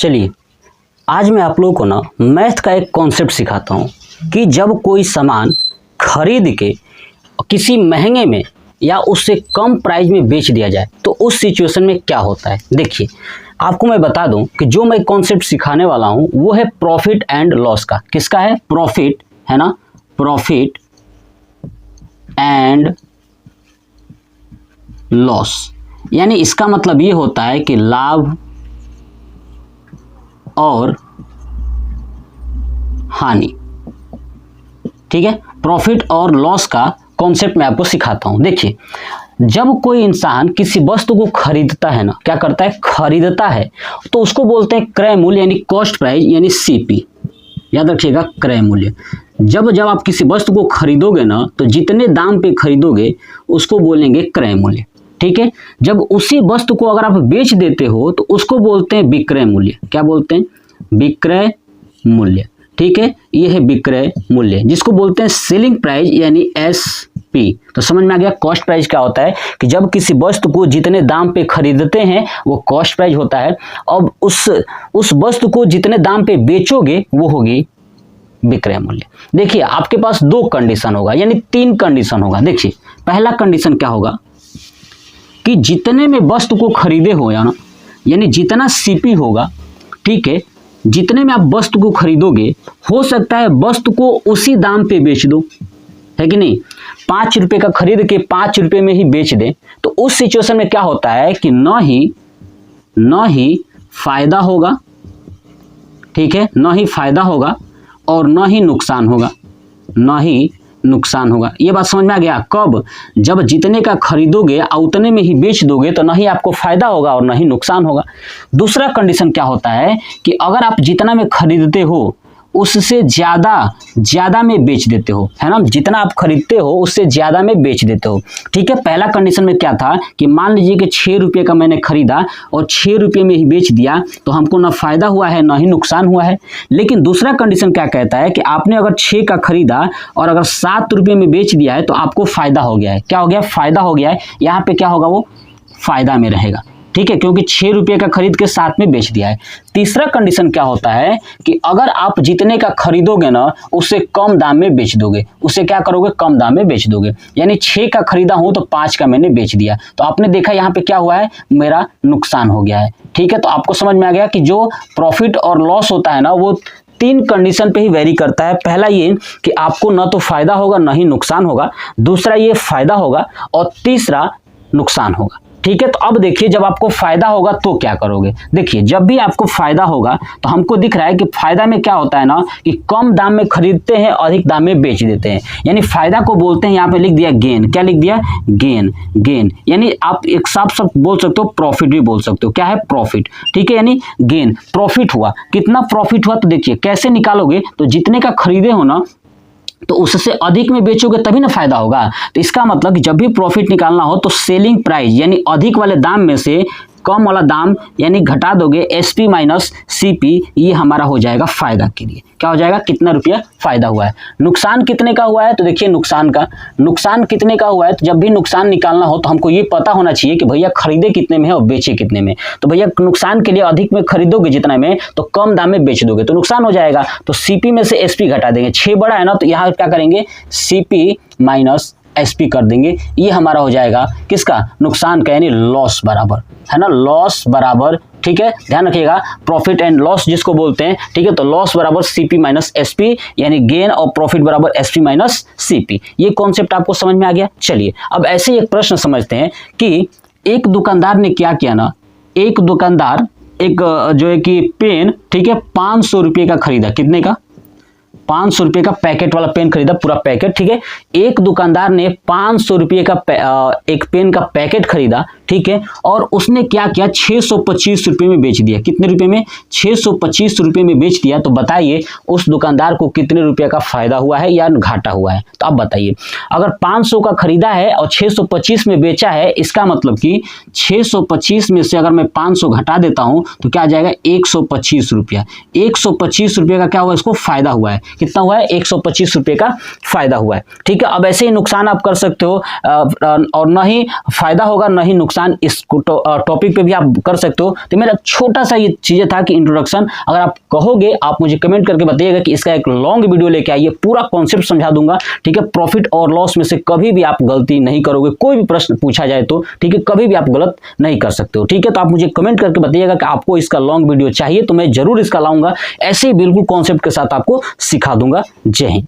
चलिए आज मैं आप लोगों को ना मैथ का एक कॉन्सेप्ट सिखाता हूँ कि जब कोई सामान खरीद के किसी महंगे में या उससे कम प्राइस में बेच दिया जाए तो उस सिचुएशन में क्या होता है। देखिए आपको मैं बता दूं कि जो मैं कॉन्सेप्ट सिखाने वाला हूं वो है प्रॉफिट एंड लॉस का। किसका है? प्रॉफिट, है ना, प्रॉफिट एंड लॉस। यानी इसका मतलब ये होता है कि लाभ और हानि। ठीक है, प्रॉफिट और लॉस का कॉन्सेप्ट मैं आपको सिखाता हूं। देखिए जब कोई इंसान किसी वस्तु को खरीदता है ना, क्या करता है? खरीदता है, तो उसको बोलते हैं क्रय मूल्य यानी कॉस्ट प्राइस यानी सीपी। याद रखिएगा, क्रय मूल्य। जब आप किसी वस्तु को खरीदोगे ना तो जितने दाम पे खरीदोगे उसको बोलेंगे क्रय मूल्य। ठीक है, जब उसी वस्तु को अगर आप बेच देते हो तो उसको बोलते हैं विक्रय मूल्य। क्या बोलते हैं? विक्रय मूल्य। ठीक है, ये है विक्रय मूल्य जिसको बोलते हैं सेलिंग प्राइस यानी एसपी। तो समझ में आ गया कॉस्ट प्राइस क्या होता है कि जब किसी वस्तु को जितने दाम पे खरीदते हैं वो कॉस्ट प्राइस होता है। अब उस वस्तु को जितने दाम पे बेचोगे वो होगी विक्रय मूल्य। देखिए आपके पास दो कंडीशन होगा यानी तीन कंडीशन होगा। देखिए पहला कंडीशन क्या होगा कि जितने में वस्तु को खरीदे हो यानी जितना सीपी होगा, ठीक है, जितने में आप वस्तु को खरीदोगे हो सकता है वस्तु को उसी दाम पे बेच दो, है कि नहीं। 5 रुपए का खरीद के 5 रुपए में ही बेच दे तो उस सिचुएशन में क्या होता है कि न ही फायदा होगा, ठीक है, न ही फायदा होगा और न ही नुकसान होगा। ये बात समझ में आ गया। कब? जब जितने का खरीदोगे और उतने में ही बेच दोगे तो न ही आपको फायदा होगा और न ही नुकसान होगा। दूसरा कंडीशन क्या होता है कि अगर आप जितना में खरीदते हो उससे ज्यादा में बेच देते हो, है ना, जितना आप खरीदते हो उससे ज्यादा में बेच देते हो। ठीक है, पहला कंडीशन में क्या था कि मान लीजिए कि 6 रुपये का मैंने खरीदा और 6 रुपये में ही बेच दिया तो हमको ना फायदा हुआ है ना ही नुकसान हुआ है। लेकिन दूसरा कंडीशन क्या कहता है कि आपने अगर 6 का खरीदा और अगर 7 रुपये में बेच दिया है तो आपको फायदा हो गया है। क्या हो गया? फायदा हो गया है। यहाँ पे क्या होगा? वो फायदा में रहेगा। ठीक है, क्योंकि 6 रुपये का खरीद के 7 में बेच दिया है। तीसरा कंडीशन क्या होता है कि अगर आप जितने का खरीदोगे ना उससे कम दाम में बेच दोगे, उससे क्या करोगे? कम दाम में बेच दोगे। यानी 6 का खरीदा हूं तो 5 का मैंने बेच दिया तो आपने देखा यहाँ पे क्या हुआ है? मेरा नुकसान हो गया है। ठीक है, तो आपको समझ में आ गया कि जो प्रॉफिट और लॉस होता है ना वो 3 कंडीशन पे ही वेरी करता है। पहला ये कि आपको न तो फायदा होगा न ही नुकसान होगा, दूसरा ये फायदा होगा और तीसरा नुकसान होगा। ठीक है, तो अब देखिए जब आपको फायदा होगा तो क्या करोगे। देखिए जब भी आपको फायदा होगा तो हमको दिख रहा है कि फायदा में क्या होता है ना कि कम दाम में खरीदते हैं अधिक दाम में बेच देते हैं। यानी फायदा को बोलते हैं, यहाँ पे लिख दिया गेन। क्या लिख दिया? गेन। यानी आप एक साफ बोल सकते हो, प्रॉफिट भी बोल सकते हो। क्या है? प्रॉफिट। ठीक है, यानी गेन, प्रॉफिट हुआ। कितना प्रॉफिट हुआ तो देखिए कैसे निकालोगे, तो जितने का खरीदे हो ना तो उससे अधिक में बेचोगे तभी ना फायदा होगा। तो इसका मतलब कि जब भी प्रॉफिट निकालना हो तो सेलिंग प्राइस यानी अधिक वाले दाम में से कम वाला दाम यानी घटा दोगे, एसपी माइनस सीपी, ये हमारा हो जाएगा फायदा के लिए। क्या हो जाएगा? कितना रुपया फायदा हुआ है। नुकसान कितने का हुआ है तो देखिए नुकसान कितने का हुआ है। तो जब भी नुकसान निकालना हो तो हमको ये पता होना चाहिए कि भैया खरीदे कितने में है और बेचे कितने में। तो भैया नुकसान के लिए अधिक में खरीदोगे जितना में तो कम दाम में बेच दोगे तो नुकसान हो जाएगा। तो सीपी में से एसपी घटा देंगे। 6 बड़ा है ना तो यहाँ क्या करेंगे? सीपी माइनस एसपी कर देंगे। ये हमारा हो जाएगा किसका? नुकसान का, यानी लॉस बराबर, है ना, लॉस बराबर। ठीक है, ध्यान रखिएगा प्रॉफिट एंड लॉस जिसको बोलते हैं। ठीक है, तो लॉस बराबर सीपी माइनस एसपी यानी गेन और प्रॉफिट बराबर एसपी माइनस सीपी। ये कॉन्सेप्ट आपको समझ में आ गया। चलिए अब ऐसे एक प्रश्न समझते हैं कि एक दुकानदार ने क्या किया ना, एक दुकानदार एक जो है कि पेन, ठीक है, 500 रुपये का खरीदा। कितने का? 500 रुपये का पैकेट वाला पेन खरीदा, पूरा पैकेट। ठीक है, एक दुकानदार ने 500 रुपये का एक पेन का पैकेट खरीदा, ठीक है, और उसने क्या किया? 625 रुपये में बेच दिया। कितने रुपए में? 625 रुपये में बेच दिया। तो बताइए उस दुकानदार को कितने रुपये का फायदा हुआ है या घाटा हुआ है। तो आप बताइए, अगर 500 का खरीदा है और 625 में बेचा है, इसका मतलब कि 625 में से अगर मैं 500 घटा देता हूं तो क्या आ जाएगा? 125 रुपया। 125 रुपये का क्या हुआ? इसको फायदा हुआ है। कितना हुआ है, 125 रुपये का फायदा हुआ है। ठीक है, अब ऐसे ही नुकसान आप कर सकते हो, और ना ही फायदा होगा ना ही नुकसान, इस टॉपिक पे भी आप कर सकते हो। तो मेरा छोटा सा ये चीजें था कि इंट्रोडक्शन, अगर आप कहोगे, आप मुझे कमेंट करके बताइएगा कि इसका एक लॉन्ग वीडियो लेके आइए, पूरा कॉन्सेप्ट समझा दूंगा। ठीक है, प्रॉफिट और लॉस में से कभी भी आप गलती नहीं करोगे, कोई भी प्रश्न पूछा जाए तो, ठीक है, कभी भी आप गलत नहीं कर सकते हो। ठीक है, तो आप मुझे कमेंट करके बताइएगा कि आपको इसका लॉन्ग वीडियो चाहिए, तो मैं जरूर इसका लाऊंगा, ऐसे ही बिल्कुल कॉन्सेप्ट के साथ आपको सिखा दूंगा। जय हिंद।